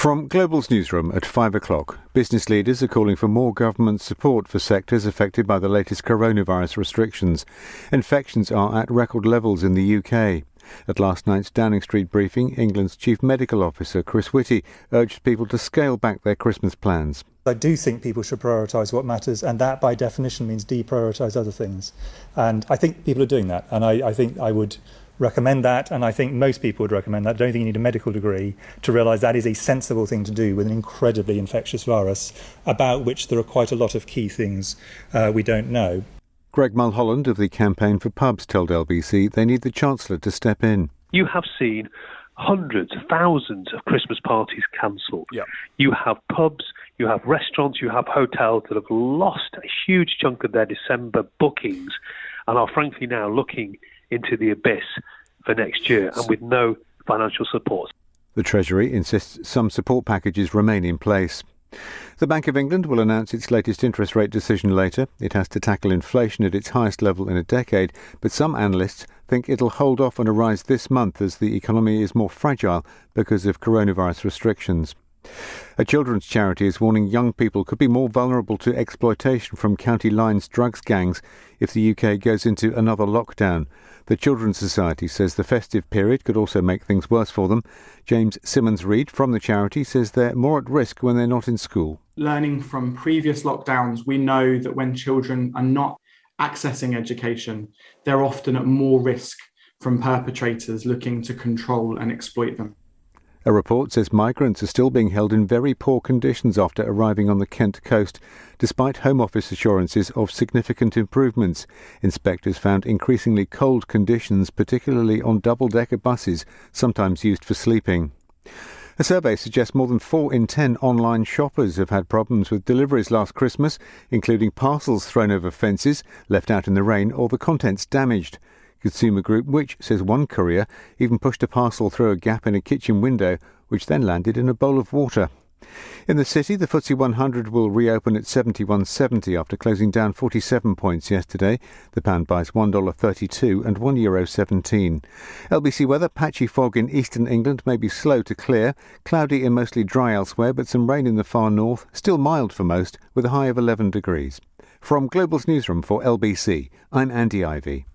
From Global's newsroom at 5 o'clock, business leaders are calling for more government support for sectors affected by the latest coronavirus restrictions. Infections are at record levels in the UK. At last night's Downing Street briefing, England's Chief Medical Officer Chris Whitty urged people to scale back their Christmas plans. I do think people should prioritise what matters, and that by definition means deprioritise other things. And I think people are doing that, and I think I would recommend that, and I think most people would recommend that. I don't think you need a medical degree to realise that is a sensible thing to do with an incredibly infectious virus, about which there are quite a lot of key things we don't know. Greg Mulholland of the Campaign for Pubs told LBC they need the Chancellor to step in. You have seen hundreds, thousands of Christmas parties cancelled. Yep. You have pubs, you have restaurants, you have hotels that have lost a huge chunk of their December bookings and are frankly now looking into the abyss for next year and with no financial support. The Treasury insists some support packages remain in place. The Bank of England will announce its latest interest rate decision later. It has to tackle inflation at its highest level in a decade, but some analysts think it'll hold off on a rise this month as the economy is more fragile because of coronavirus restrictions. A children's charity is warning young people could be more vulnerable to exploitation from county lines drugs gangs if the UK goes into another lockdown. The Children's Society says the festive period could also make things worse for them. James Simmons-Reid from the charity says they're more at risk when they're not in school. Learning from previous lockdowns, we know that when children are not accessing education, they're often at more risk from perpetrators looking to control and exploit them. A report says migrants are still being held in very poor conditions after arriving on the Kent coast, despite Home Office assurances of significant improvements. Inspectors found increasingly cold conditions, particularly on double-decker buses, sometimes used for sleeping. A survey suggests more than 4 in 10 online shoppers have had problems with deliveries last Christmas, including parcels thrown over fences, left out in the rain, or the contents damaged. Consumer Group Which says one courier even pushed a parcel through a gap in a kitchen window, which then landed in a bowl of water. In the city, the FTSE 100 will reopen at 71.70 after closing down 47 points yesterday. The pound buys $1.32 and €1.17. LBC weather: patchy fog in eastern England, may be slow to clear. Cloudy and mostly dry elsewhere, but some rain in the far north. Still mild for most, with a high of 11 degrees. From Global's newsroom for LBC, I'm Andy Ivy.